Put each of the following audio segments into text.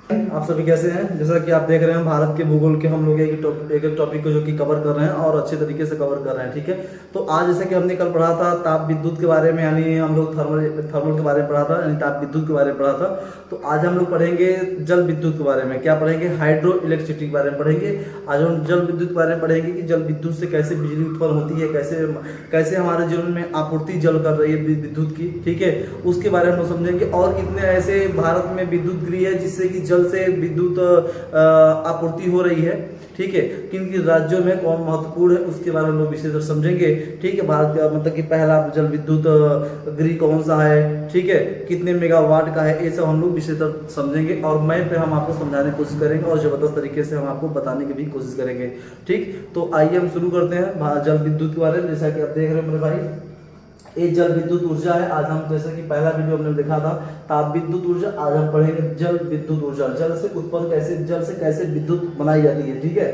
आप सभी कैसे हैं। जैसा कि आप देख रहे हैं भारत के भूगोल के हम लोग एक टॉपिक को जो कि कवर कर रहे हैं और अच्छे तरीके से कवर कर रहे हैं। ठीक है, तो आज जैसे कि हमने कल पढ़ा था ताप विद्युत के बारे में, यानी हम लोग थर्मल के बारे में पढ़ा था, यानी ताप विद्युत के बारे में पढ़ा था। तो आज हम लोग पढ़ेंगे जल विद्युत के बारे में। क्या पढ़ेंगे? हाइड्रो इलेक्ट्रिसिटी के बारे में पढ़ेंगे। आज हम जल विद्युत के बारे में पढ़ेंगे कि जल विद्युत से कैसे बिजली उत्पन्न होती है, कैसे कैसे हमारे जीवन में आपूर्ति जल कर रही है विद्युत की। ठीक है, उसके बारे में हम समझेंगे। और कितने ऐसे भारत में विद्युत गृह है जिससे कि जल से विद्युत आपूर्ति हो रही है। ठीक है, किन किन राज्यों में कौन महत्वपूर्ण है उसके बारे में लोग विशेष समझेंगे। ठीक है, भारत का मतलब कि पहला जल विद्युत गृह कौन सा है, ठीक है, कितने मेगावाट का है, ये सब हम लोग विशेष समझेंगे। और मैप पे हम आपको समझाने की कोशिश करेंगे और जबरदस्त तरीके से हम आपको बताने की भी कोशिश करेंगे। ठीक, तो आइए हम शुरू करते हैं जल विद्युत के बारे में। जैसा कि आप देख रहे हैं मेरे भाई, ये जल विद्युत ऊर्जा है। आज हम जैसे कि पहला वीडियो हमने देखा था ताप विद्युत ऊर्जा, आज हम पढ़ेंगे जल विद्युत ऊर्जा। जल से उत्पन्न कैसे, जल से कैसे विद्युत बनाई जाती है। ठीक है,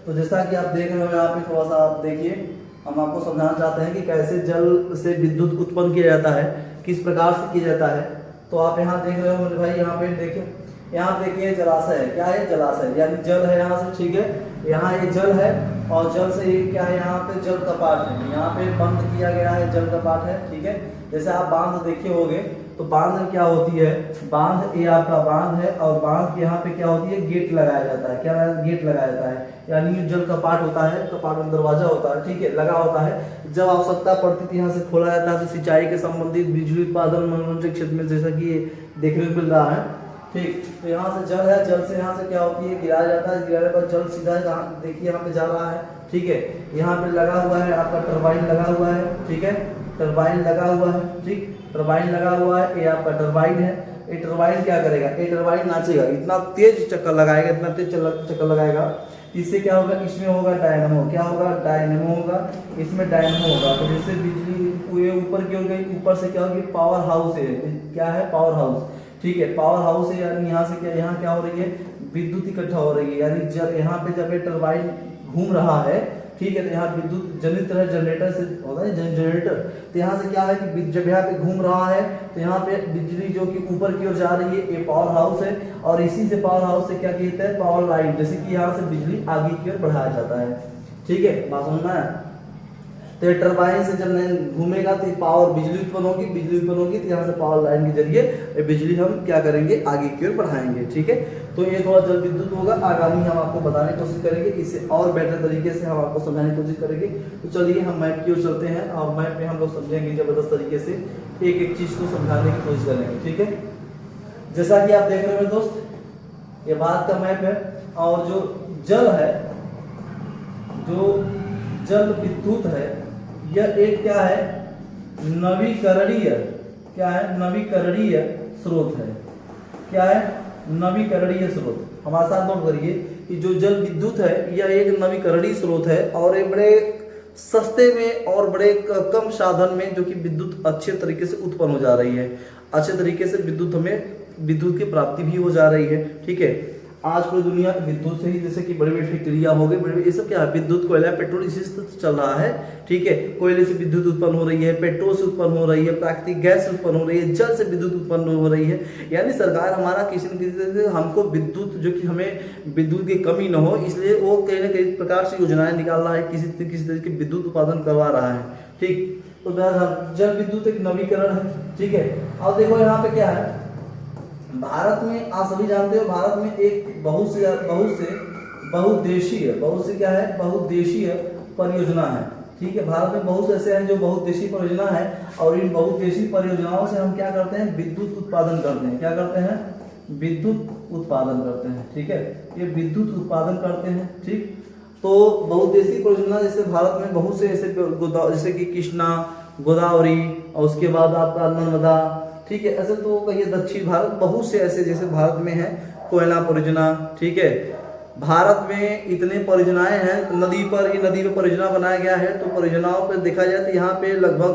तो जैसा कि आप देख रहे हो यहाँ पे थोड़ा सा आप देखिए, हम आपको समझाना चाहते हैं कि कैसे जल से विद्युत उत्पन्न किया जाता है, किस प्रकार से किया जाता है। तो आप यहाँ देख रहे हो मेरे भाई, यहाँ पे देखिए, यहाँ देखिए जलाशय है। क्या है? जलाशय, यानी जल है यहाँ से। ठीक है, यहाँ ये जल है और जल से ये क्या है, यहाँ पे जल कपाट है, यहाँ पे बंद किया गया है, जल कपाट है। ठीक है, जैसे आप बांध देखे होंगे तो बांध में क्या होती है, बांध ये आपका बांध है और बांध के यहाँ पे क्या होती है, गेट लगाया जाता है। क्या गेट लगाया जाता है, यानी जल कपाट होता है, कपाट में दरवाजा होता है। ठीक है, लगा होता है। जब आवश्यकता पड़ती थी यहाँ से खोला जाता है। तो सिंचाई के संबंधित, बिजली उत्पादन, मनोरंजन क्षेत्र में जैसा कि देखने को मिल रहा है। ठीक, तो यहाँ से जल है, जल से यहाँ से क्या होती है, गिराया जाता है। गिराने पर जल सीधा देखिए यहाँ पे जा रहा है। ठीक है, यहाँ पे लगा हुआ है आपका टरबाइन लगा हुआ है। ठीक है, टरबाइन लगा हुआ है। ठीक, टरबाइन लगा हुआ है, ये आपका टरबाइन है। ये टरबाइन क्या करेगा, ये टरबाइन नाचेगा, इतना तेज चक्कर लगाएगा, इतना तेज चक्कर लगाएगा। इससे क्या होगा, इसमें होगा डायनेमो। क्या होगा? डायनेमो होगा, इसमें डायनेमो होगा। तो जैसे बिजली ये ऊपर की ओर गई, ऊपर से क्या होगी, पावर हाउस है। क्या है? Power house. ठीक है, पावर हाउस है, यानी यहाँ से क्या, यहाँ क्या हो रही है, विद्युत इकट्ठा हो रही है। यानी जब यहाँ पे जब ये टरबाइन घूम रहा है, ठीक है, तो यहाँ विद्युत जनित है, जनरेटर से होता है जनरेटर। तो यहाँ से क्या है कि जब यहाँ पे घूम रहा है तो यहाँ पे बिजली जो कि ऊपर की ओर जा रही है, ये पावर हाउस है। और इसी से पावर हाउस से क्या कहते हैं, पावर लाइन, जैसे कि यहाँ से बिजली आगे की ओर बढ़ाया जाता है। ठीक है, बात समझना है। तो टरबाइन से जब घूमेगा तो पावर, बिजली उत्पन्न होगी, बिजली उत्पन्न होगी तो यहाँ से पावर लाइन के जरिए बिजली हम क्या करेंगे, आगे की ओर बढ़ाएंगे। ठीक है, तो ये थोड़ा जल विद्युत होगा, आगामी हम आपको बताने की कोशिश करेंगे, इसे और बेहतर तरीके से हम आपको समझाने की कोशिश करेंगे। तो चलिए हम मैप की ओर चलते हैं और मैप में हम लोग समझेंगे जबरदस्त तरीके से, एक एक चीज को समझाने की कोशिश करेंगे। ठीक है, जैसा कि आप देख रहे हो दोस्त, ये भारत का मैप है। और जो जल है, जो जल विद्युत है, यह एक क्या है, नवीकरणीय, क्या है, नवीकरणीय स्रोत है। क्या है? नवीकरणीय स्रोत। हमारे साथ नोट करिए कि जो जल विद्युत है यह एक नवीकरणीय स्रोत है और एक बड़े सस्ते में और बड़े कम साधन में जो कि विद्युत अच्छे तरीके से उत्पन्न हो जा रही है। अच्छे तरीके से विद्युत हमें, विद्युत की प्राप्ति भी हो जा रही है। ठीक है, आज पूरी दुनिया विद्युत से ही, जैसे कि बड़ी बड़ी फैक्ट्रियां हो गई, बड़ी ये सब क्या है, विद्युत, कोयला, पेट्रोल, इसी से चल रहा है। ठीक है, कोयले से विद्युत उत्पन्न हो रही है, पेट्रोल से उत्पन्न हो रही है, प्राकृतिक गैस से उत्पन्न हो रही है, जल से विद्युत उत्पन्न हो रही है। यानी सरकार हमारा किसी न किसी तरह से हमको विद्युत, जो कि हमें विद्युत की कमी न हो, इसलिए वो कई न कई प्रकार से योजनाएं निकाल रहा है, किसी तरह की विद्युत उत्पादन करवा रहा है। ठीक, तो जल विद्युत एक नवीकरण है। ठीक है, अब देखो यहाँ पे क्या है, भारत में आप सभी जानते हो, भारत में एक बहुद्देशीय परियोजना है। ठीक है, भारत में बहुत ऐसे हैं जो बहुद्देशीय परियोजना है और इन बहुद्देशीय परियोजनाओं से हम क्या करते हैं, विद्युत उत्पादन करते हैं। क्या करते हैं? विद्युत उत्पादन करते हैं। ठीक है, ये विद्युत उत्पादन करते हैं। ठीक, तो बहुद्देशीय परियोजना जैसे भारत में बहुत से ऐसे, जैसे कि कृष्णा, गोदावरी और उसके बाद आपका नर्मदा। ठीक है, ऐसे तो कहिए दक्षिण भारत, बहुत से ऐसे जैसे भारत में है, कोयला परियोजना। ठीक है, भारत में इतने परियोजनाएं हैं, नदी पर, ये नदी पे परियोजना बनाया गया है। तो परियोजनाओं पर देखा जाए तो यहाँ पे लगभग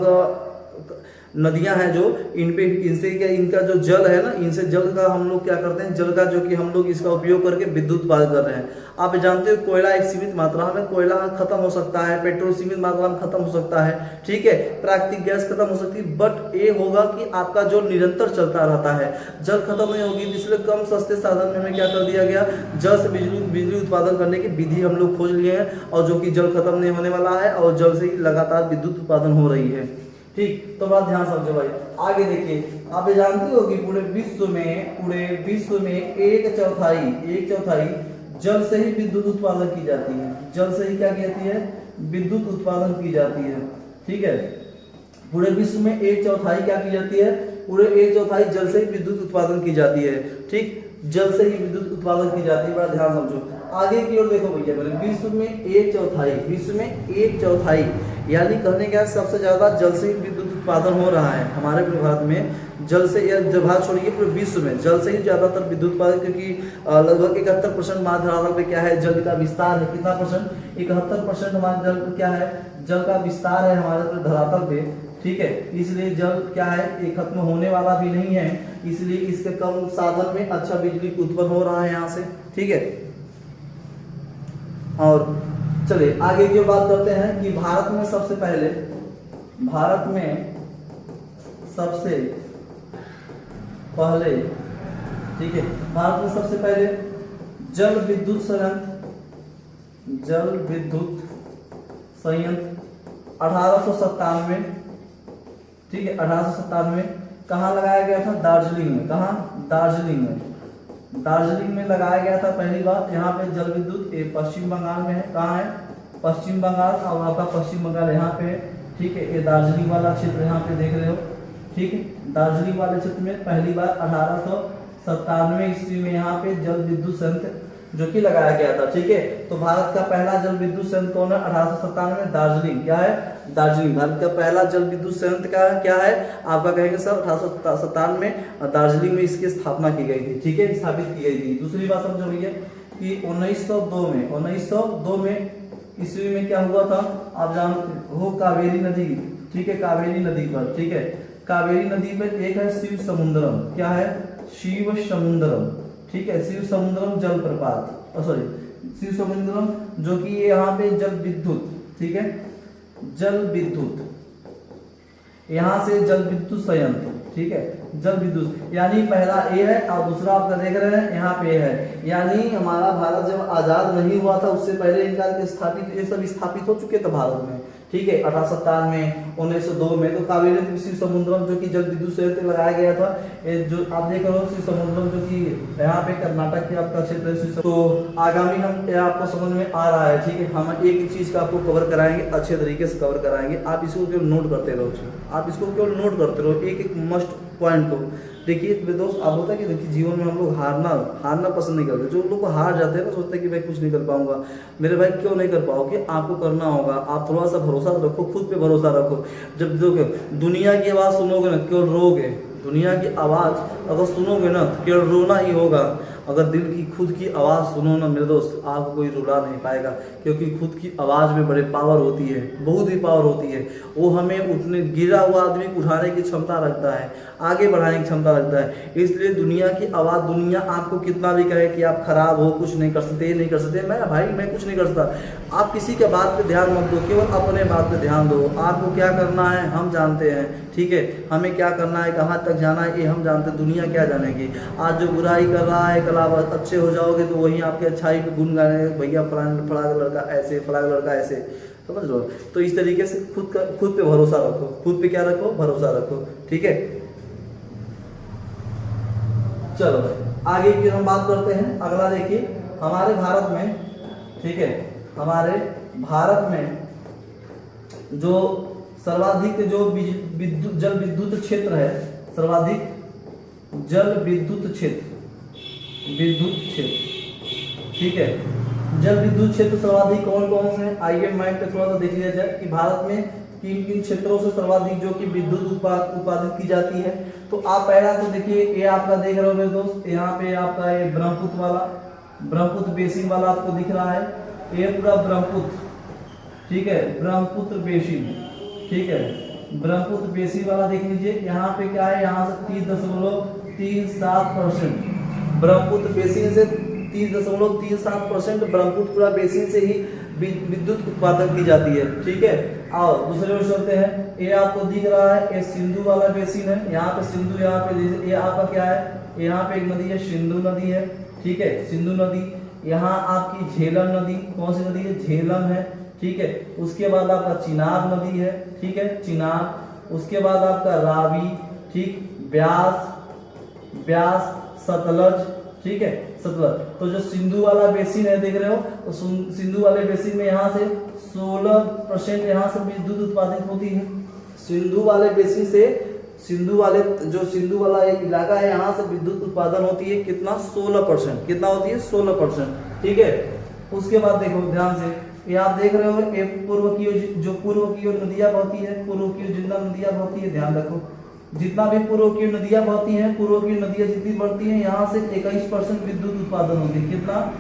नदियां हैं जो इन पे इनसे क्या इनका जो जल है ना, इनसे जल का हम लोग क्या करते हैं, जल का जो कि हम लोग इसका उपयोग करके विद्युत उत्पादन कर रहे हैं। आप जानते हो कोयला एक सीमित मात्रा में कोयला खत्म हो सकता है, पेट्रोल सीमित मात्रा में खत्म हो सकता है, ठीक है, प्राकृतिक गैस खत्म हो सकती है, बट ये होगा कि आपका जो निरंतर चलता रहता है, जल खत्म नहीं होगी। इसलिए कम सस्ते साधन में हमें क्या कर दिया गया, जल से बिजली उत्पादन करने की विधि हम लोग खोज लिए हैं, और जो कि जल खत्म नहीं होने वाला है और जल से ही लगातार विद्युत उत्पादन हो रही है। ठीक, तो बात ध्यान समझो भाई। आगे देखिए, आप ये जानते हो कि पूरे विश्व में एक चौथाई जल से ही विद्युत उत्पादन की जाती है। जल से ही क्या कहती है, विद्युत उत्पादन की जाती है। ठीक है, पूरे विश्व में एक चौथाई क्या की जाती है, पूरे एक चौथाई जल से ही विद्युत उत्पादन की जाती है। ठीक, जल से ही विद्युत उत्पादन की जाती है, बड़ा ध्यान समझो। आगे की ओर देखो भैया, विश्व में एक चौथाई यानी कहने का सबसे ज्यादा जल से ही विद्युत उत्पादन हो रहा है हमारे पूरे भारत में। जल से, यह भारत छोड़िए, पूरे विश्व में जल से ही ज्यादातर विद्युत उत्पादन, क्योंकि लगभग 71% हमारे धरातल पे क्या है, जल का विस्तार है। कितना परसेंट, 71% हमारे जल क्या है, जल का विस्तार है हमारे धरातल पे। ठीक है, इसलिए जल क्या है, ये खत्म होने वाला भी नहीं है, इसलिए इसके कम साधन में अच्छा बिजली उत्पन्न हो रहा है यहाँ से। ठीक है, और चलिए आगे की बात करते हैं कि भारत में सबसे पहले ठीक है, भारत में सबसे पहले जल विद्युत संयंत्र 1897, ठीक है, 1897 कहाँ लगाया गया था, दार्जिलिंग में। कहाँ, दार्जिलिंग में लगाया गया था पहली बार। यहाँ पे जल विद्युत, ये पश्चिम बंगाल में है। कहाँ है, पश्चिम बंगाल, और आपका पश्चिम बंगाल यहाँ पे है। ठीक है, ये दार्जिलिंग वाला क्षेत्र यहाँ पे देख रहे हो। ठीक है, दार्जिलिंग वाले क्षेत्र में पहली बार 1897 ईस्वी में यहाँ पे जल विद्युत संयंत्र जो कि लगाया गया था। ठीक है, तो भारत का पहला जल विद्युत संयंत्र कौन है, 1897 में दार्जिलिंग। क्या है, दार्जिलिंग भारत का पहला जल विद्युत संयंत्र का क्या है, आपका कहेंगे सर 1897 में दार्जिलिंग में इसकी स्थापना की गई थी। ठीक है, स्थापित की गई थी। दूसरी बात समझो भैया कि 1902 में ईस्वी में क्या हुआ था, आप जानते हो, कावेरी नदी। ठीक है, कावेरी नदी पर, ठीक है, कावेरी नदी पर एक है शिव समुद्रम। क्या है, शिव समुद्रम। ठीक है, शिव समुद्रम जलप्रपात, शिव समुद्रम जो कि यहाँ पे जल विद्युत, ठीक है, जल विद्युत, यहाँ से जल विद्युत संयंत्र। ठीक है, जल विद्युत यानी पहला ए है और दूसरा आपका देख रहे हैं यहाँ पे है। यानी हमारा भारत जब आजाद नहीं हुआ था उससे पहले इनका स्थापित, ये सब स्थापित हो चुके थे भारत में। ठीक है, 1897 में, 1902 में। तो कावेरी शिव समुद्रम जो कि जल विद्युत संयंत्र लगाया गया था, जो आप देख रहे हो शिव समुद्रम जो कि यहाँ पे कर्नाटक के आपका क्षेत्र है। तो आगामी हम आपको समझ में आ रहा है। ठीक है, हम एक एक चीज का आपको कवर कराएंगे, अच्छे तरीके से कवर कराएंगे। आप इसको केवल नोट करते रहो, आप इसको केवल नोट करते रहो, एक एक मस्ट पॉइंट को। देखिए दोस्त, आप होता है कि देखिए जीवन में हम लोग हारना पसंद नहीं करते। जो लोग हार जाते हैं ना, सोचते हैं कि मैं कुछ नहीं कर पाऊंगा। मेरे भाई क्यों नहीं कर पाओगे, आपको करना होगा। आप थोड़ा सा भरोसा रखो, खुद पे भरोसा रखो। जब देखो दुनिया की आवाज़ सुनोगे ना, केवल रोगे। दुनिया की आवाज़ अगर सुनोगे ना तो केवल रोना ही होगा। अगर दिल की खुद की आवाज़ सुनो ना मेरे दोस्त, आपको कोई रुला नहीं पाएगा, क्योंकि खुद की आवाज़ में बड़े पावर होती है, बहुत ही पावर होती है। वो हमें उठने, गिरा हुआ आदमी को उठाने की क्षमता रखता है, आगे बढ़ाने की क्षमता रखता है। इसलिए दुनिया की आवाज़, दुनिया आपको कितना भी कहे कि आप खराब हो, कुछ नहीं कर सकते, ये नहीं कर सकते, मैं कुछ नहीं कर सकता, आप किसी के बात पे ध्यान मत दो, केवल अपने बात पे ध्यान दो। आपको क्या करना है हम जानते हैं। ठीक है, हमें क्या करना है, कहाँ तक जाना है, ये हम जानते हैं। दुनिया क्या जानेगी। आज जो बुराई कर रहा है, कल आप अच्छे हो जाओगे तो वहीं आपके अच्छाई पे गुण गाने, भैया फलाना लड़का ऐसे, फलाना लड़का ऐसे, समझ लो। तो इस तरीके से खुद पे भरोसा रखो, खुद पे क्या रखो, भरोसा रखो। ठीक है, चलो आगे की हम बात करते हैं। अगला देखिए, हमारे भारत में, ठीक है, हमारे भारत में जो सर्वाधिक जो जल विद्युत क्षेत्र है, सर्वाधिक जल विद्युत क्षेत्र, ठीक है, जल विद्युत क्षेत्र सर्वाधिक कौन कौन से हैं, आइए माइंड पे थोड़ा सा देख लिया जाए कि भारत में किन किन क्षेत्रों से सर्वाधिक जो कि विद्युत उत्पादित की जाती है। तो आप पहला तो देखिए, ये आपका देख रहे हो मेरे दोस्त, यहाँ पे आपका ये ब्रह्मपुत्र बेसिन वाला आपको दिख रहा है, ये पूरा ब्रह्मपुत्र, ठीक है, ब्रह्मपुत्र बेसिन, ठीक है, ब्रह्मपुत्र बेसिन वाला देख लीजिए, यहाँ पे क्या है, यहाँ से 30.37%, ब्रह्मपुत्र बेसिन से 30.37% ब्रह्मपुत्र बेसिन से ही विद्युत उत्पादन की जाती है। ठीक है, आओ दूसरे में चलते हैं। ये आपको दिख रहा है, ये सिंधु वाला बेसिन है, यहाँ पे सिंधु, यहाँ पे ये आपका क्या है, यहाँ पे एक नदी है सिंधु नदी है। ठीक है, सिंधु नदी, यहाँ आपकी झेलम नदी, कौन सी नदी है, झेलम है। ठीक है, उसके बाद आपका चिनाब नदी है। ठीक है, चिनाब, उसके बाद आपका रावी, ठीक, ब्यास, ब्यास, सतलज। ठीक है, सतलज। तो जो सिंधु वाला बेसिन है देख रहे हो, तो सिंधु वाले बेसिन में यहाँ से 16% यहाँ से विद्युत उत्पादित होती है। सिंधु वाले बेसिन से सिंधु वाले जो सिंधु वाला एक इलाका है, यहाँ से विद्युत उत्पादन होती है कितना, 16%। कितना होती है, 16%। ठीक है, उसके बाद देखो ध्यान से, ये आप देख रहे हो, ये पूर्व की जो पूर्व की ओर नदियां बहती है, पूर्व की ओर जितना नदियां बहती है, ध्यान रखो, जितना भी पूर्व की ओर नदियां बहती हैं, पूर्व की नदियां जितनी बढ़ती हैं, यहाँ से 21% विद्युत उत्पादन होती है। कितना,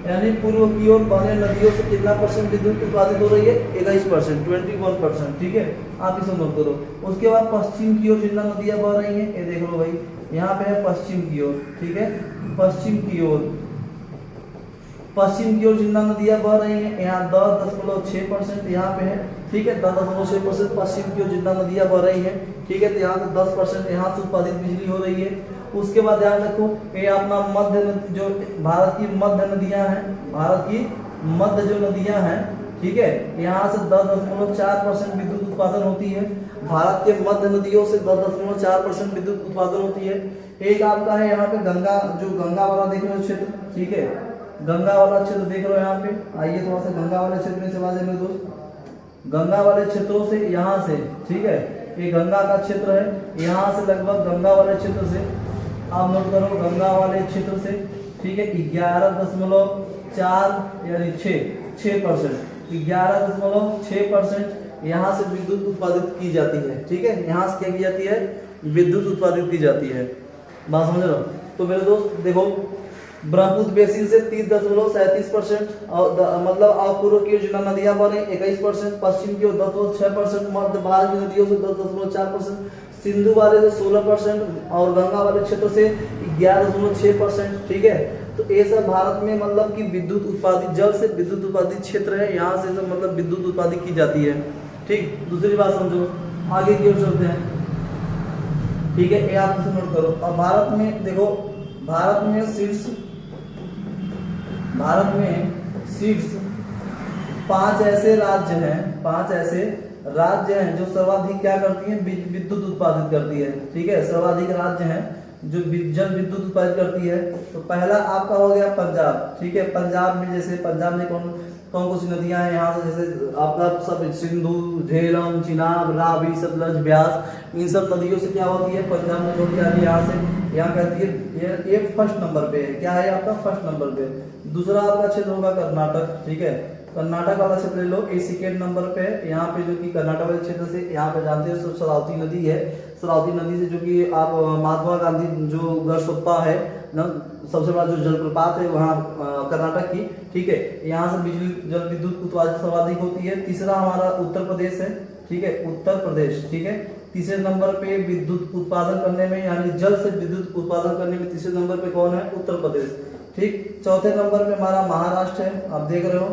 यानी पूर्व की ओर बहने नदियों से कितना परसेंट विद्युत उत्पादित हो रही है, 21%, 21%। ठीक है, आप इसे नोट करो। उसके बाद पश्चिम की ओर जितना नदियां बह रही हैं, ये देख लो भाई, यहाँ पे है पश्चिम की ओर। ठीक है, पश्चिम की ओर जितना नदियां बह रही हैं, यहाँ 10.6% यहाँ पे है। ठीक है, 10.6% पश्चिम की ओर जितना नदियां बह रही हैं। ठीक है, तो यहाँ से 10% यहाँ से उत्पादित बिजली हो रही है। उसके बाद ध्यान रखो, ये अपना मध्य, जो भारत की मध्य नदियां हैं, भारत की मध्य जो नदियां हैं, ठीक है, यहाँ से 10.4% विद्युत उत्पादन होती है। भारत के मध्य नदियों से 10.4% विद्युत उत्पादन होती है। एक आपका है यहाँ पे गंगा, जो गंगा वाला देख रहे हो क्षेत्र। ठीक है, गंगा वाला क्षेत्र देख रहे हो यहाँ पे, आइए थोड़ा सा गंगा वाले क्षेत्र में चला जाए मेरे दोस्त। गंगा वाले क्षेत्रों से यहाँ से, ठीक है, ये गंगा का क्षेत्र है, यहाँ से लगभग गंगा वाले क्षेत्र से आप नोट करो, गंगा वाले क्षेत्र से, ठीक है, 11.4 यानी 6%, 11.6% यहाँ से विद्युत उत्पादित की जाती है। ठीक है, यहाँ से क्या की जाती है, विद्युत उत्पादित की जाती है। बात समझ रहे हो? तो मेरे दोस्त देखो, ब्रह्मपुत्र बेसिन से 30.37%, और मतलब आप पूर्व की जितना नदियां बह रही 21%, पश्चिम की ओर 10.6%, मध्य भारत की नदियों से 10.4%, सिंधु वाले से 16% और गंगा वाले क्षेत्र से 11.6%। ठीक है, तो ये सब भारत में मतलब कि विद्युत उत्पादित, जल से विद्युत उत्पादित क्षेत्र है, यहाँ से सब मतलब विद्युत उत्पादित की जाती है। ठीक, दूसरी बात समझो, आगे की ओर चलते हैं। ठीक है, ये आप नोट करो। और भारत में देखो, भारत में शीर्ष 5 ऐसे राज्य हैं, 5 ऐसे राज्य हैं जो सर्वाधिक क्या करती हैं, विद्युत उत्पादित करती है। ठीक है, सर्वाधिक राज्य हैं जो जल विद्युत उत्पादित करती है। तो पहला आपका हो गया पंजाब। ठीक है, पंजाब में जैसे पंजाब में कौन कौन सी नदियां हैं, यहाँ से जैसे आपका सब सिंधु, झेलम, चिनाब, रावी, सतलज, ब्यास, इन सब नदियों से क्या होती है, पंजाब में छोड़ के आती है, यहाँ से यहाँ कहती है, ये फर्स्ट नंबर पे है। क्या है आपका, फर्स्ट नंबर पे। दूसरा आपका क्षेत्र होगा कर्नाटक। ठीक है, कर्नाटक वाला क्षेत्र ले लो, ये सेकेंड नंबर पे है। यहाँ पे जो कि कर्नाटक वाले क्षेत्र से, यहाँ पे जानते हो सरस्वती नदी है, सरस्वती नदी से जो कि आप महात्मा गांधी जो गढ़सोप्पा है ना, सबसे बड़ा जो जलप्रपात है वहाँ कर्नाटक की। ठीक है, यहाँ से बिजली जल विद्युत उत्पादन सर्वाधिक होती है। तीसरा हमारा उत्तर प्रदेश है। ठीक है, उत्तर प्रदेश। ठीक है, तीसरे नंबर पे विद्युत उत्पादन करने में, यानी जल से विद्युत उत्पादन करने में तीसरे नंबर पे कौन है, उत्तर प्रदेश। ठीक, चौथे नंबर पे हमारा महाराष्ट्र है, आप देख रहे हो,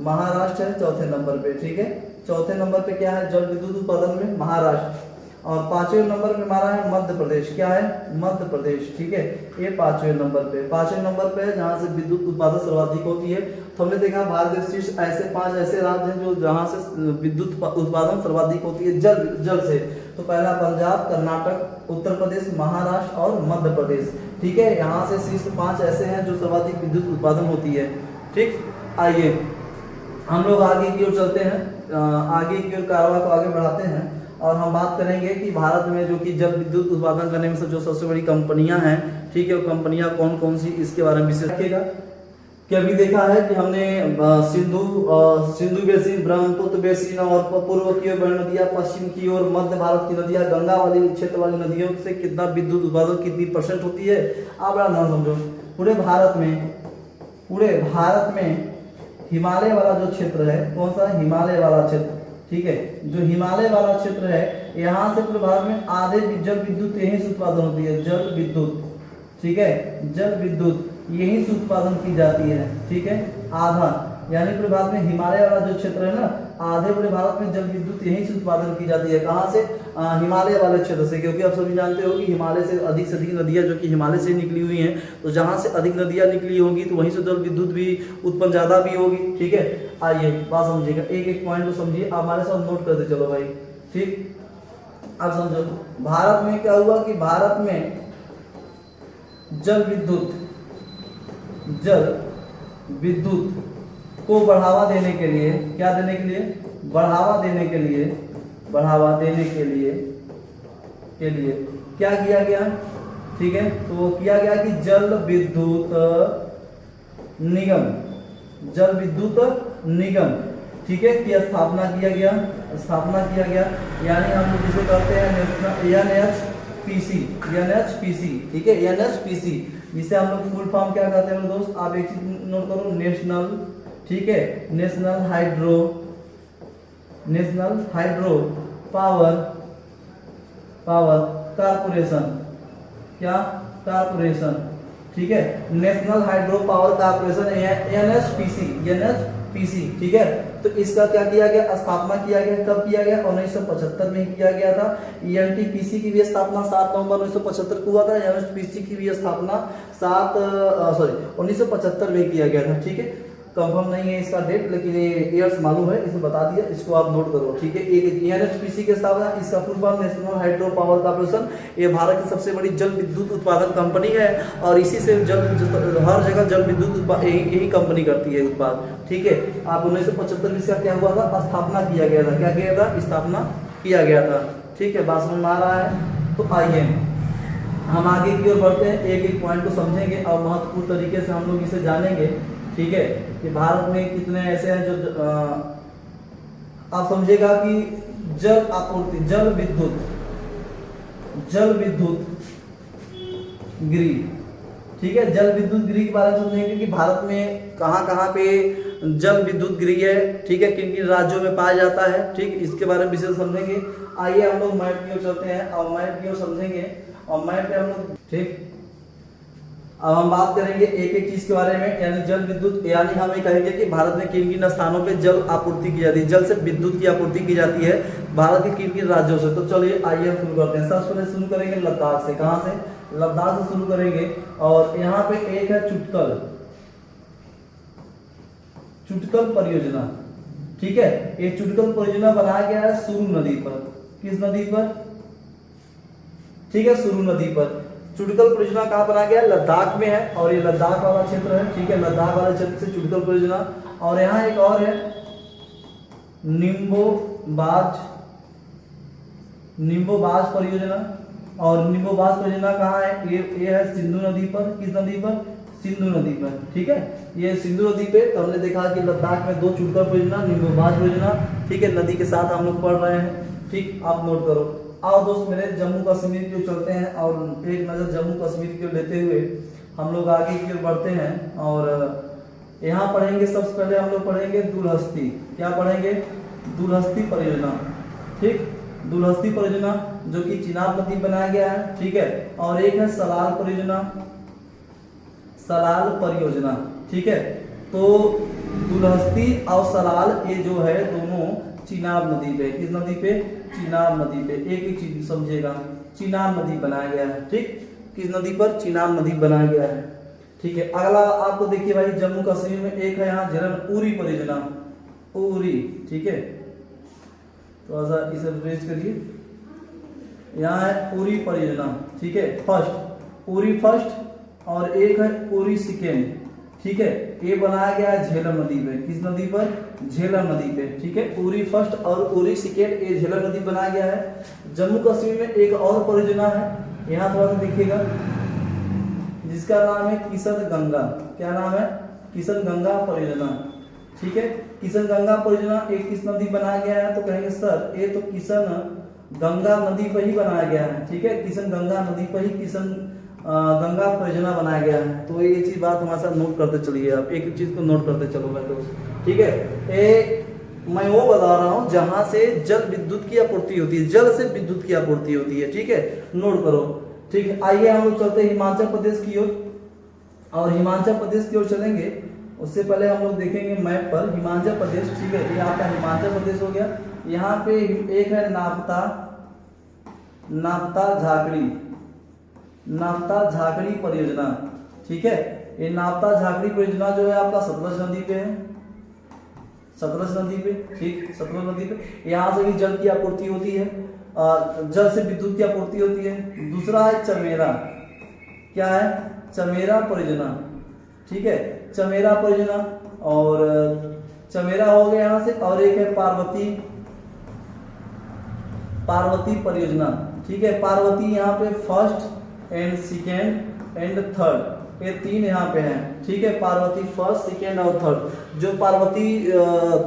महाराष्ट्र है चौथे नंबर पे। ठीक है, चौथे नंबर पे क्या है, जल विद्युत उत्पादन में महाराष्ट्र। और 5वें नंबर पे हमारा है मध्य प्रदेश। क्या है, मध्य प्रदेश। ठीक है, ये 5वें नंबर पे, 5वें नंबर पे है जहाँ से विद्युत उत्पादन सर्वाधिक होती है। तो हमने देखा भारत के शीर्ष ऐसे 5 ऐसे राज्य हैं जो जहाँ से विद्युत उत्पादन सर्वाधिक होती है जल से। तो पहला पंजाब, कर्नाटक, उत्तर प्रदेश, महाराष्ट्र और मध्य प्रदेश। ठीक है, यहाँ से शीर्ष 5 ऐसे हैं जो सर्वाधिक विद्युत उत्पादन होती है। ठीक, आइए हम लोग आगे की ओर चलते हैं, आगे की ओर कारवां को आगे बढ़ाते हैं और हम बात करेंगे कि भारत में जो कि जल विद्युत उत्पादन करने में जो सबसे बड़ी कंपनियां हैं, ठीक है, वो कंपनियां कौन कौन सी, इसके बारे में विशेष रखिएगा। कि अभी देखा है कि हमने सिंधु बेसिन, ब्रह्मपुत्र बेसिन और पूर्व की ओर बहने नदियां, पश्चिम की ओर मध्य भारत की नदियां, गंगा वाली क्षेत्र वाली नदियों से कितना विद्युत उत्पादन कितनी % होती है, आप बड़ा ध्यान समझो। पूरे भारत में हिमालय वाला जो क्षेत्र है, कौन सा, हिमालय वाला क्षेत्र, ठीक है, जो हिमालय वाला क्षेत्र है यहाँ से पूरे भारत में आधे जल विद्युत यहीं से उत्पादन होती है, जल विद्युत, ठीक है, जल विद्युत यहीं से उत्पादन की जाती है, ठीक है, आधा, यानी पूरे भारत में हिमालय वाला जो क्षेत्र है ना, आधे पूरे भारत में जल विद्युत यहीं से उत्पादन की जाती है। कहाँ से? हिमालय वाले क्षेत्र से, क्योंकि आप सभी जानते हो कि हिमालय से अधिक नदियां जो कि हिमालय से निकली हुई हैं, तो जहाँ से अधिक नदियां निकली होंगी तो वहीं से जल विद्युत भी उत्पन्न ज़्यादा भी होगी, ठीक है। आइए बात समझिएगा, एक एक पॉइंट को समझिए, हमारे साथ नोट करते चलो भाई, ठीक। अब समझो भारत में क्या हुआ कि भारत में जल विद्युत को बढ़ावा देने के लिए, क्या देने के लिए? बढ़ावा देने के लिए क्या किया गया, ठीक है, तो वो किया गया कि जल विद्युत निगम, ठीक है, की स्थापना किया गया, यानी हम लोग जिसे कहते हैं NHPC, ठीक है, NHPC, जिसे हम लोग फुल फॉर्म क्या कहते हैं दोस्त, आप एक चीज नोट करो, नेशनल, ठीक है, नेशनल हाइड्रो पावर कारपोरेशन, क्या? कारपोरेशन, ठीक है, national hydro power corporation, NHPC, ठीक है। तो इसका क्या किया गया? स्थापना किया गया। कब किया गया? 1975 में किया गया था। NTPC की भी स्थापना 7 नवंबर 1975 को हुआ था। NHPC की भी स्थापना 1975 में किया गया था, ठीक है। कंफर्म नहीं है इसका डेट, लेकिन ये ईयर्स मालूम है, इसे बता दिया, इसको आप नोट करो, ठीक है। एक NHPC की स्थापना, इसका full form national hydro power corporation, ये भारत की सबसे बड़ी जल विद्युत उत्पादन कंपनी है और इसी से हर जगह जल विद्युत यही कंपनी करती है उत्पाद, ठीक है। आप 1975 में इसका क्या हुआ था? स्थापना किया गया था। क्या किया था? स्थापना किया गया था, ठीक है। बात समझ में आ रहा है? तो आइए हम आगे की ओर बढ़ते हैं, एक एक पॉइंट को समझेंगे और महत्वपूर्ण तरीके से हम लोग इसे जानेंगे, ठीक है, कि भारत में कितने ऐसे हैं जो आप समझेगा कि जल आपूर्ति, जल विद्युत ग्रिड, ठीक है, जल विद्युत ग्रिड के बारे में समझेंगे कि भारत में कहाँ पे जल विद्युत ग्रिड है, ठीक है, किन किन राज्यों में पाया जाता है, ठीक, इसके बारे में विशेष समझेंगे। आइए हम लोग मैप की ओर चलते हैं और मैप की ओर समझेंगे, और मैप पे हम लोग, ठीक, अब हम बात करेंगे एक एक चीज के बारे में, यानी जल विद्युत, यानी हम ये कहेंगे कि भारत में किन किन स्थानों पे जल आपूर्ति की जाती है, जल से विद्युत की आपूर्ति की जाती है भारत के किन किन राज्यों से। तो चलिए आइए हम शुरू करते हैं। सबसे पहले शुरू करेंगे लद्दाख से। कहाँ से? लद्दाख से शुरू करेंगे। और यहाँ पे एक है चुटकल परियोजना, ठीक है। ये चुटकल परियोजना बनाया गया है सुरू नदी पर। किस नदी पर? ठीक है, सुरू नदी पर। चुटकल परियोजना कहाँ बनाया गया? लद्दाख में है, और ये लद्दाख वाला क्षेत्र है, ठीक है, लद्दाख वाले क्षेत्र से चुटकल परियोजना। और यहाँ एक और है निम्बोबाज परियोजना, और निम्बोबाज परियोजना कहाँ है? ये है सिंधु नदी पर। किस नदी पर? सिंधु नदी पर, ठीक है। ये सिंधु नदी पे हमने देखा कि लद्दाख में 2 चुटकल परियोजना, निम्बोबाज परियोजना, ठीक है, नदी के साथ हम लोग पढ़ रहे हैं, ठीक, आप नोट करो। आओ दोस्त मेरे जम्मू कश्मीर की ओर चलते हैं और एक नज़र जम्मू कश्मीर की ओर लेते हुए हम लोग आगे की ओर बढ़ते हैं। और यहाँ पढ़ेंगे, सबसे पहले हम लोग पढ़ेंगे दुलहस्ती। क्या पढ़ेंगे? दुलहस्ती परियोजना, ठीक, दुलहस्ती परियोजना जो कि चिनाब नदी बनाया गया है, ठीक है। और एक है सलाल परियोजना, ठीक है। तो दुलहस्ती और सलाल ये जो है दोनों चिनाब नदी पे, किस नदी पे? चिनाब नदी पे। एक एक चीज समझिएगा, चिनाब नदी बनाया गया है, ठीक, किस नदी पर? चिनाब नदी बनाया गया है, ठीक है। अगला आपको देखिए भाई, जम्मू कश्मीर में एक है यहाँ झेलम उरी परियोजना, उरी, ठीक है, थोड़ा सा इसे रिफ्रेश करिए। यहाँ है उरी परियोजना, ठीक है, उरी फर्स्ट, और एक है उरी सेकेंड, ठीक है। ये बनाया गया है झेलम नदी पे। किस नदी पर? झेलम नदी पे, ठीक है। उरी फर्स्ट और उरी सेकेंड ये झेलम नदी बनाया गया है। जम्मू कश्मीर में एक और परियोजना है, यहाँ थोड़ा सा देखिएगा, जिसका नाम है किशन गंगा। क्या नाम है? किशन गंगा परियोजना, ठीक है। किशन गंगा परियोजना एक किस नदी बनाया गया है? तो कहेंगे सर ये तो किशन गंगा नदी पर ही बनाया गया है, ठीक है, किशन गंगा नदी पर ही किशन गंगा परियोजना बनाया गया है। तो ये चीज बात हमारे साथ नोट करते चलिए, आप एक चीज को नोट करते चलो मैं दोस्त, ठीक है। मैं वो बता रहा हूँ जहां से जल विद्युत की आपूर्ति होती है, जल से विद्युत की आपूर्ति होती है, ठीक है, नोट करो। ठीक है, आइए हम लोग चलते हैं हिमाचल प्रदेश की ओर, और हिमाचल प्रदेश की ओर चलेंगे उससे पहले हम लोग देखेंगे मैप पर हिमाचल प्रदेश। ठीक है, ये आपका हिमाचल प्रदेश हो गया। यहाँ पे एक है नापता, नापता झाकड़ी, नापता झाकड़ी परियोजना। ठीक है, ये नापता झाकड़ी परियोजना जो है आपका सतलज नदी पे है, सतलज नदी पे, ठीक, सतलज नदी पे। यहाँ से भी जल की आपूर्ति होती है, जल से विद्युत की आपूर्ति होती है। दूसरा है चमेरा, क्या है, चमेरा परियोजना। ठीक है, चमेरा परियोजना, और चमेरा हो गया यहाँ से। और एक है पार्वती, पार्वती परियोजना। ठीक है, पार्वती यहाँ पे first and second and third, ये 3 यहाँ पे हैं। ठीक है, पार्वती फर्स्ट, सेकेंड और थर्ड। जो पार्वती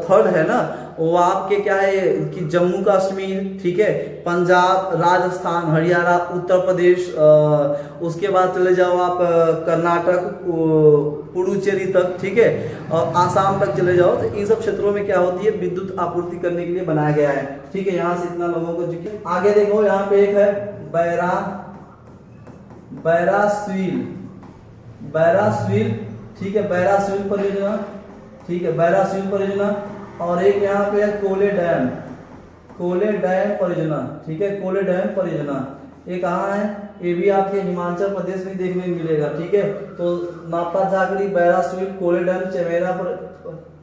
थर्ड है ना, वो आपके क्या है कि जम्मू कश्मीर, ठीक है, पंजाब, राजस्थान, हरियाणा, उत्तर प्रदेश, उसके बाद चले जाओ आप कर्नाटक, पुडुचेरी तक, ठीक है, और आसाम तक चले जाओ। तो इन सब क्षेत्रों में क्या होती है, विद्युत आपूर्ति करने के लिए बनाया गया है। ठीक है, यहाँ से इतना लोगों को। आगे देखो, यहाँ पे एक है बैरा, बैरास्विल, बैरास्विल। ठीक है, बैरास्विल परियोजना। ठीक है, बैरास्विल परियोजना। और एक यहाँ पे है कोले डैम, कोले डैम परियोजना। ठीक है, कोले डैम परियोजना ये कहाँ है, ये भी आपके हिमाचल प्रदेश में देखने को मिलेगा। ठीक है, तो नापता झाकड़ी, बैरास्विल, कोले डैम, चमेरा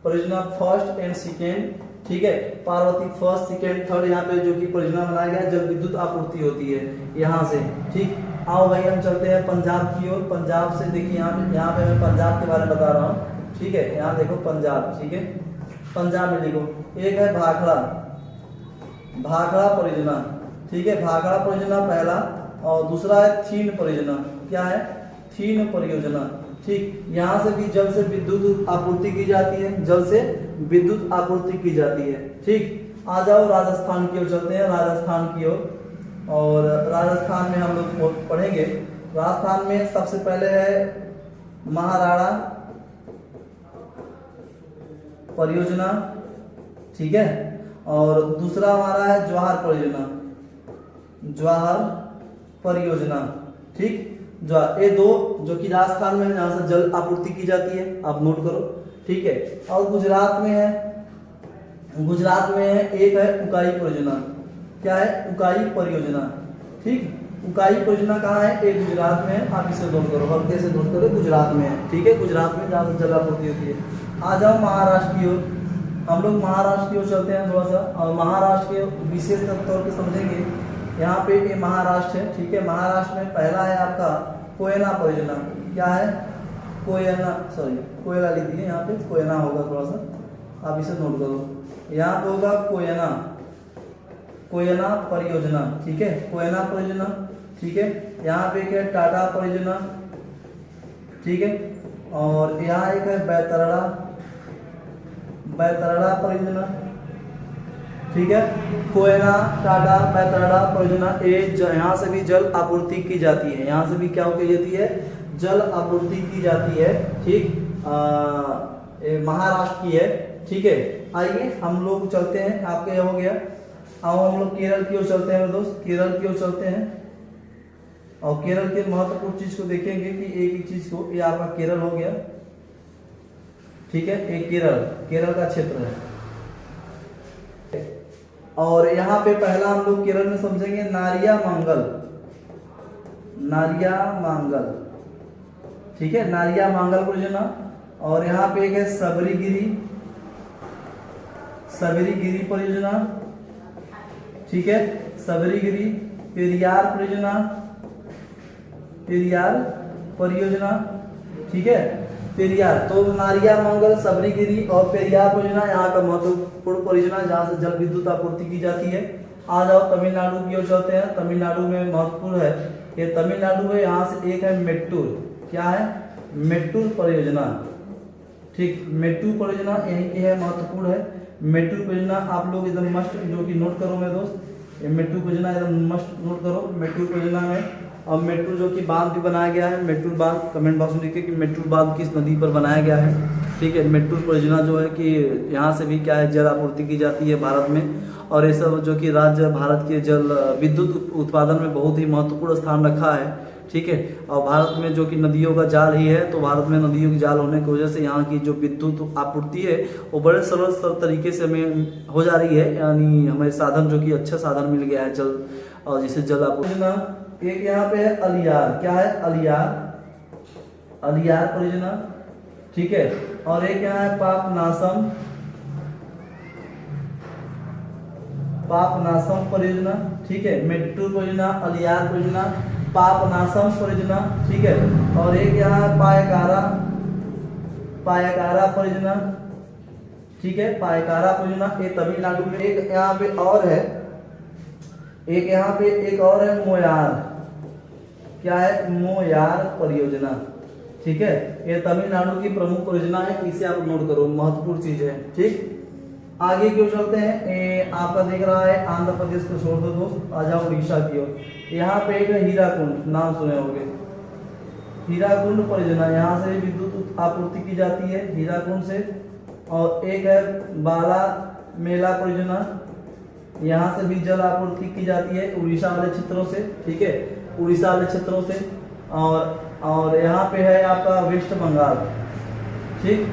परियोजना फर्स्ट एंड सेकेंड। ठीक है, पार्वती फर्स्ट, सेकेंड, थर्ड, यहाँ पे जो कि परियोजना बनाया गया है, जल विद्युत आपूर्ति होती है यहाँ से। ठीक, आओ भाई हम चलते हैं पंजाब की ओर। पंजाब से देखिए, यहाँ पे मैं पंजाब के बारे में बता रहा हूँ। ठीक है, यहाँ देखो पंजाब। ठीक है, पंजाब में लिखो, एक है भाखड़ा, भाखड़ा परियोजना। ठीक है, भाखड़ा परियोजना पहला, और दूसरा है थीन परियोजना। क्या है, थीन परियोजना। ठीक, यहाँ से भी जल से विद्युत आपूर्ति की जाती है, जल से विद्युत आपूर्ति की जाती है। ठीक, आ जाओ राजस्थान की ओर चलते हैं, राजस्थान की ओर। और राजस्थान में हम लोग पढ़ेंगे, राजस्थान में सबसे पहले है महाराणा परियोजना। ठीक है, और दूसरा हमारा है जवाहर परियोजना, जवाहर परियोजना। ठीक, ये 2 जो कि राजस्थान में है, जहां से जल आपूर्ति की जाती है, आप नोट करो। ठीक है, और गुजरात में है, गुजरात में है एक है उकाई परियोजना। क्या है, उकाई परियोजना। ठीक, उकाई परियोजना कहाँ है, एक गुजरात में है, आप इसे नोट करो, हल्के से नोट करो, गुजरात में है। ठीक है, गुजरात में जहाँ से जल आपूर्ति होती है। आ जाओ महाराष्ट्र की ओर, हम लोग महाराष्ट्र की ओर चलते हैं थोड़ा सा, और महाराष्ट्र के विशेष तौर पे समझेंगे। यहाँ पे ये महाराष्ट्र है। ठीक है, महाराष्ट्र में पहला है आपका कोयना परियोजना। क्या है, कोयना, सॉरी कोयला लिख दिए, यहाँ पे कोयना होगा, थोड़ा सा आप इसे नोट करो। यहाँ पे होगा कोयना, कोयना परियोजना। ठीक है, कोयना परियोजना। ठीक है, यहाँ पे एक है टाटा परियोजना। ठीक है, और यहाँ एक है बैतरड़ा, बैतरड़ा परियोजना। ठीक है, कोयना, टाटा, बैतरड़ा परियोजना, यहाँ से भी जल आपूर्ति की जाती है, यहाँ से भी क्या की जाती है, जल आपूर्ति की जाती है। ठीक, महाराष्ट्र की है। ठीक है, आइए हम लोग चलते हैं, आपके हो गया। अब हम लोग केरल की ओर चलते हैं दोस्त, केरल की ओर चलते हैं, और केरल के महत्वपूर्ण चीज को देखेंगे कि एक ही चीज को, ये आपका केरल हो गया। ठीक है, एक केरल, केरल का क्षेत्र है। और यहाँ पे पहला हम लोग केरल में समझेंगे नारिया मंगल, नारिया मांगल। ठीक है, नारिया मांगल परियोजना। और यहाँ पे एक है सबरीगिरी, सबरीगिरी परियोजना। ठीक है, सबरीगिरी, पेरियार परियोजना, पेरियार परियोजना। ठीक है, पेरियार, तो नारिया मंगल, सबरीगिरी और पेरियार परियोजना यहाँ का महत्वपूर्ण परियोजना, जहाँ से जल विद्युत आपूर्ति की जाती है। आ जाओ तमिलनाडु की ओर चलते हैं, तमिलनाडु में महत्वपूर्ण है, ये तमिलनाडु में यहाँ से एक है मेट्टूर। क्या है, मेट्टूर परियोजना। ठीक, मेट्टूर परियोजना यहीं की है, महत्वपूर्ण है। मेट्टूर परियोजना आप लोग एकदम मस्ट जो कि नोट करो मेरे दोस्त, ये मेट्टूर परियोजना एकदम मस्ट नोट करो। मेट्टूर परियोजना में और मेट्टूर जो कि बांध भी बनाया गया है, मेट्टूर बांध, कमेंट बॉक्स में लिखिए कि मेट्टूर बांध किस नदी पर बनाया गया है। ठीक है। मेट्रो परियोजना जो है कि यहाँ से भी क्या है जल आपूर्ति की जाती है भारत में, और ये सब जो कि राज्य भारत के जल विद्युत उत्पादन में बहुत ही महत्वपूर्ण स्थान रखा है, ठीक है। और भारत में जो कि नदियों का जाल ही है, तो भारत में नदियों की जाल होने की वजह से यहाँ की जो विद्युत आपूर्ति है वो बड़े सरल तरीके से हमें हो जा रही है, यानी हमें साधन जो कि अच्छा साधन मिल गया है जल, और जिसे जल आपूर्ति। एक यहाँ पे है अलियार, क्या है अलियार, अलियार परियोजना, ठीक है। और एक यहाँ है पापनासम, पापनासम परियोजना, ठीक है। मेट्रो परियोजना, अलियार परियोजना, पापनासम परियोजना, ठीक है। और एक यहाँ है पायकारा, पायकारा परियोजना, ठीक है। पायकारा परियोजना ये तमिलनाडु में। एक यहाँ पे और है, एक यहाँ पे एक और है मोयार, क्या है मोयार परियोजना, ठीक है। ये तमिलनाडु की प्रमुख परियोजना है, इसे आप नोट करो, महत्वपूर्ण चीज है, ठीक। आगे क्यों चलते हैं, आपका दिख रहा है आंध्र प्रदेश को छोड़ दो दोस्त, आ जाओ उड़ीसा की ओर। यहाँ पे एक हीराकुंड, नाम सुने होंगे, हीराकुंड परियोजना, यहाँ से विद्युत आपूर्ति की जाती है हीराकुंड से। और एक है बाला मेला परियोजना, यहाँ से भी जल आपूर्ति की जाती है उड़ीसा वाले क्षेत्रों से, ठीक है, उड़ीसा वाले क्षेत्रों से। और यहाँ पे है आपका वेस्ट बंगाल, ठीक,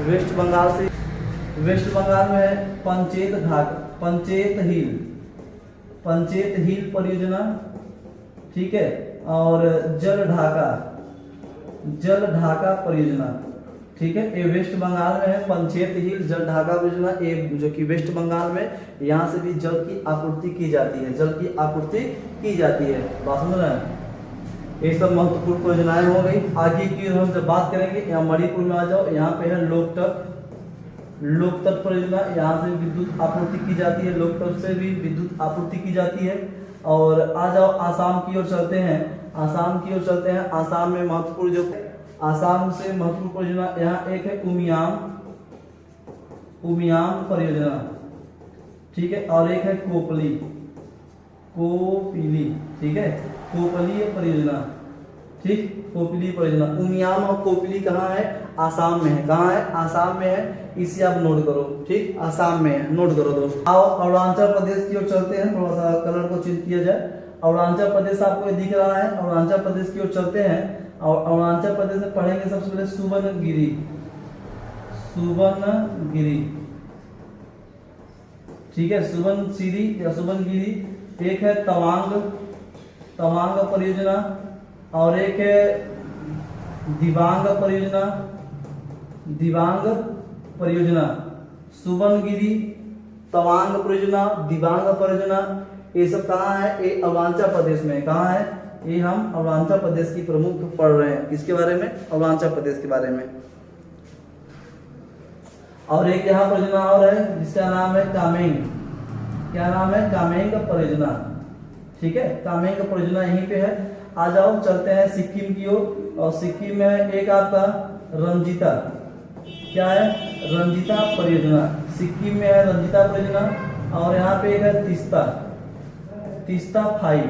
वेस्ट बंगाल से, वेस्ट बंगाल में है पंचेत घाट, पंचेत हिल, पंचेत हिल परियोजना, ठीक है। और जल ढाका, जल ढाका परियोजना, ठीक है। ये वेस्ट बंगाल में है पंचेत हिल जल ढाका परियोजना, ये जो कि वेस्ट बंगाल में, यहाँ से भी जल की आपूर्ति की जाती है, जल की आपूर्ति की जाती है। बात समझ रहे हैं, ये सब महत्वपूर्ण परियोजनाएं हो गई। आगे की हम जब बात करेंगे, यहाँ मणिपुर में आ जाओ, यहाँ पे है लोकतट, लोकतट परियोजना, यहाँ से विद्युत आपूर्ति की जाती है, लोकतट से भी विद्युत आपूर्ति की जाती है। और आ जाओ आसाम की ओर चलते हैं, आसाम की ओर चलते हैं। आसाम में महत्वपूर्ण जो आसाम से महत्वपूर्ण परियोजना, यहाँ एक है उमियाम, उमियाम परियोजना, ठीक है। और एक है कोपली, कोपिली, ठीक है, कोपली परियोजना, ठीक, कोपली परियोजना। उमियाम और कोपली कहाँ है, आसाम में है, कहाँ है, आसाम में है, इसे आप नोट करो, ठीक, आसाम में है, नोट करो दोस्त। आओ अरुणाचल प्रदेश की ओर चलते हैं, थोड़ा सा कलर को चेंज किया जाए। अरुणाचल प्रदेश आपको दिख रहा है, अरुणाचल प्रदेश की ओर चलते हैं। और अरुणाचल प्रदेश में पढ़ेंगे सबसे पहले सुवर्णगिरी, सुवर्णगिरी, ठीक है, सुवर्णगिरी या सुवर्णगिरी। एक है तवांग, तवांग परियोजना। और एक है दिबांग परियोजना, दिबांग परियोजना, सुवर्णगिरी, तवांग परियोजना, दिबांग परियोजना, ये सब कहाँ है, ये अरुणाचल प्रदेश में, कहाँ है, ये हम अरुणाचल प्रदेश की प्रमुख पढ़ रहे हैं, किसके बारे में, अरुणाचल प्रदेश के बारे में। और एक यहाँ परियोजना और है जिसका नाम है कामेंग, क्या नाम है, कामेंग परियोजना, ठीक है, कामेंग परियोजना यहीं पे है। आ जाओ चलते हैं सिक्किम की ओर, और सिक्किम में एक आपका रंजीता, क्या है, रंजीता परियोजना, सिक्किम में है रंजीता परियोजना। और यहाँ पे एक है तीस्ता, तीस्ता फाइव,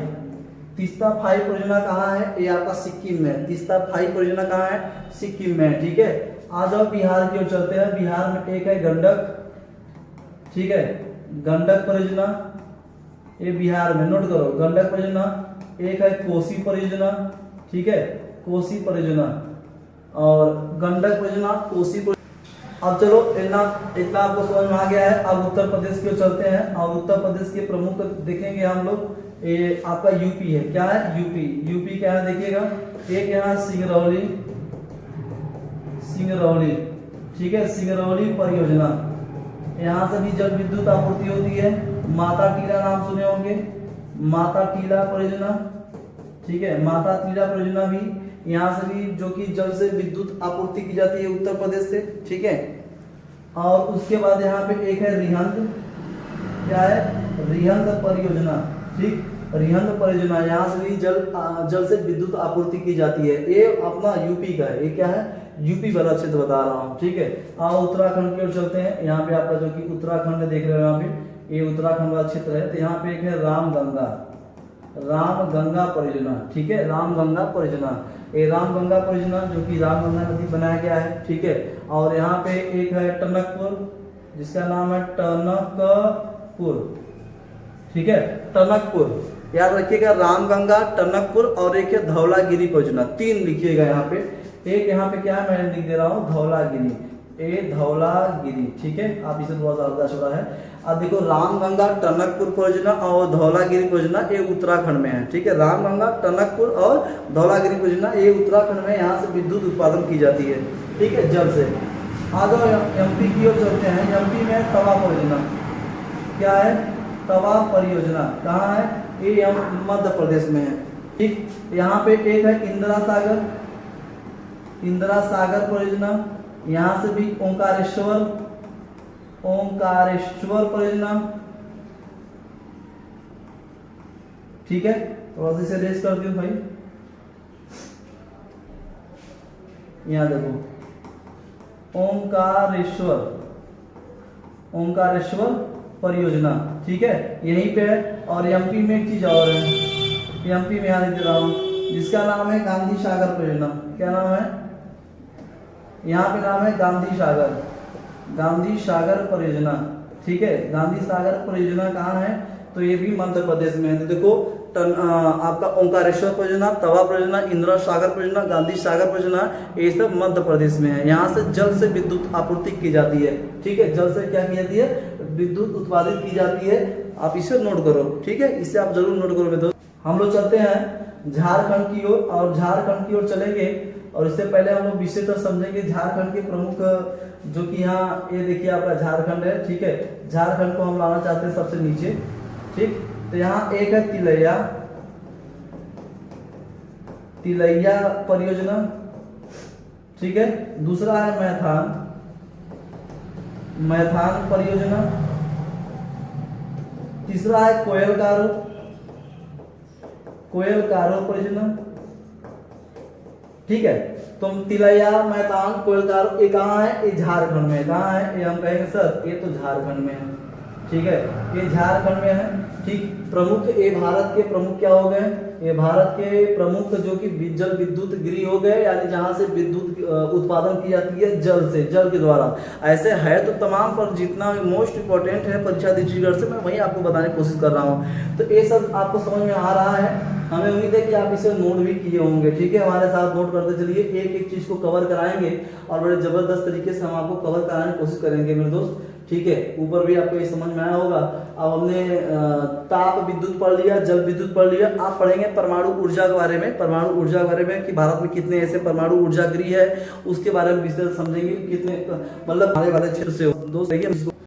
तीस्ता फाइव परियोजना कहाँ है, ये आपका सिक्किम में, तीस्ता फाइव परियोजना कहाँ है, सिक्किम में, ठीक है। आ जाओ बिहार की ओर चलते हैं, बिहार में एक है गंडक, ठीक है, गंडक परियोजना, ये बिहार में, नोट करो, गंडक परियोजना। एक है कोसी परियोजना, ठीक है, कोसी परियोजना। और गंडक परियोजना, कोसी परियोजना। अब चलो इतना इतना आपको समझ में आ गया है। अब उत्तर प्रदेश की ओर चलते हैं, और उत्तर प्रदेश के प्रमुख देखेंगे हम लोग। ये आपका यूपी है, क्या है, यूपी, यूपी क्या है देखिएगा, एक यहाँ सिंगरौली, सिंगरौली, ठीक है, सिंगरौली परियोजना, यहाँ से भी जल विद्युत आपूर्ति होती है। माता टीला नाम सुने होंगे, माता टीला परियोजना, ठीक है, माता टीला परियोजना भी, यहाँ से भी जो कि जल से विद्युत आपूर्ति की जाती है उत्तर प्रदेश से, ठीक है। और उसके बाद यहाँ पे एक है रिहंद, क्या है, रिहंद परियोजना, ठीक, रिहंद परियोजना, यहाँ से भी जल से विद्युत आपूर्ति की जाती है। ये अपना यूपी का है, ये क्या है, यूपी वाला क्षेत्र बता रहा हूँ, ठीक है। आओ उत्तराखंड की ओर चलते हैं। यहाँ पे आपका जो कि उत्तराखंड देख रहे हो, यहाँ पे ये उत्तराखंड वाला क्षेत्र है। तो यहाँ पे एक है रामगंगा, रामगंगा परियोजना, ठीक है, रामगंगा परियोजना। ये रामगंगा परियोजना जो कि रामगंगा नदी बनाया गया है, ठीक है। और यहाँ पे एक है टनकपुर, जिसका नाम है टनकपुर, ठीक है, टनकपुर। याद रखिएगा, रामगंगा, टनकपुर और एक है धौलागिरी परियोजना, 3 लिखिएगा यहाँ पे। एक यहाँ पे क्या है, मैं लिख दे रहा हूँ धौलागिरी, ए धौलागिरी, ठीक है। आप इसे थोड़ा सा हल्का छोड़ा है। अब देखो, रामगंगा, टनकपुर परियोजना और धौलागिरी परियोजना ये उत्तराखंड में है, ठीक है। रामगंगा, टनकपुर और धौलागिरी परियोजना ये उत्तराखंड में, यहाँ से विद्युत उत्पादन की जाती है, ठीक है, जल से। आ जाओ एमपी की ओर चलते हैं। एमपी में तवा परियोजना, क्या है, तवा परियोजना कहाँ है, ये मध्य प्रदेश में है, ठीक। यहाँ पे एक है इंदिरा सागर, इंदिरा सागर परियोजना। यहाँ से भी ओंकारेश्वर, ओंकारेश्वर परियोजना, ठीक है। थोड़ा सा इसे रेस कर दूं भाई, यहाँ देखो ओंकारेश्वर, ओंकारेश्वर परियोजना, ठीक है, यहीं पे है। और एमपी में एक चीज और है, एमपी में यहाँ लिख रहा हूँ, जिसका नाम है गांधी सागर परियोजना। क्या नाम है, यहाँ पे नाम है गांधी सागर, गांधी सागर परियोजना, ठीक है। गांधी सागर परियोजना कहाँ है, तो ये भी मध्य प्रदेश में है। तो देखो, आपका ओंकारेश्वर परियोजना, तवा परियोजना, इंदिरा सागर परियोजना, गांधी सागर परियोजना, ये सब मध्य प्रदेश में है। यहाँ से जल से विद्युत आपूर्ति की जाती है, ठीक है। जल से क्या की जाती है, विद्युत उत्पादित की जाती है। आप इसे नोट करो, ठीक है, इसे आप जरूर नोट करो दोस्तों। हम लोग चलते हैं झारखंड की ओर, और झारखंड की ओर चलेंगे। और इससे पहले हम लोग विषयतः समझेंगे झारखंड के प्रमुख, जो कि यहाँ ये देखिए आपका झारखंड है, ठीक है। झारखंड को हम लाना चाहते हैं सबसे नीचे, ठीक। तो यहाँ एक है तिलैया, तिलैया परियोजना, ठीक है। दूसरा है मैथान, मैथान परियोजना। तीसरा है कोयलकारो, कोयलकारो परियोजना, ठीक है। तो तिलैया, मैथान, कोयलकारो, ये कहाँ है, ये झारखंड में। कहाँ है, ये हम कहेंगे सर ये तो झारखंड में है, ठीक है, ये झारखंड में है, ठीक। प्रमुख, ये भारत के प्रमुख क्या हो गए, ये भारत के प्रमुख जो कि जल विद्युत गृह हो गए, यानी जहां से विद्युत उत्पादन की जाती है जल से, जल के द्वारा। ऐसे है तो तमाम, पर जितना मोस्ट इंपॉर्टेंट है परीक्षा दृष्टिगत से मैं वही आपको बताने की कोशिश कर रहा हूँ। तो ये सब आपको समझ में आ रहा है, हमें उम्मीद है कि आप इसे नोट भी किए होंगे, ठीक है। हमारे साथ नोट करते चलिए, एक एक चीज को कवर कराएंगे और बड़े जबरदस्त तरीके से हम आपको कवर कराने की कोशिश करेंगे मेरे दोस्त, ठीक है। ऊपर भी आपको ये समझ में आया होगा। अब हमने ताप विद्युत पढ़ लिया, जल विद्युत पढ़ लिया। आप पढ़ेंगे परमाणु ऊर्जा के बारे में, परमाणु ऊर्जा के बारे में कि भारत में कितने ऐसे परमाणु ऊर्जा गृह है, उसके बारे में विस्तार समझेंगे, कितने मतलब आने वाले क्षेत्र से दोस्त।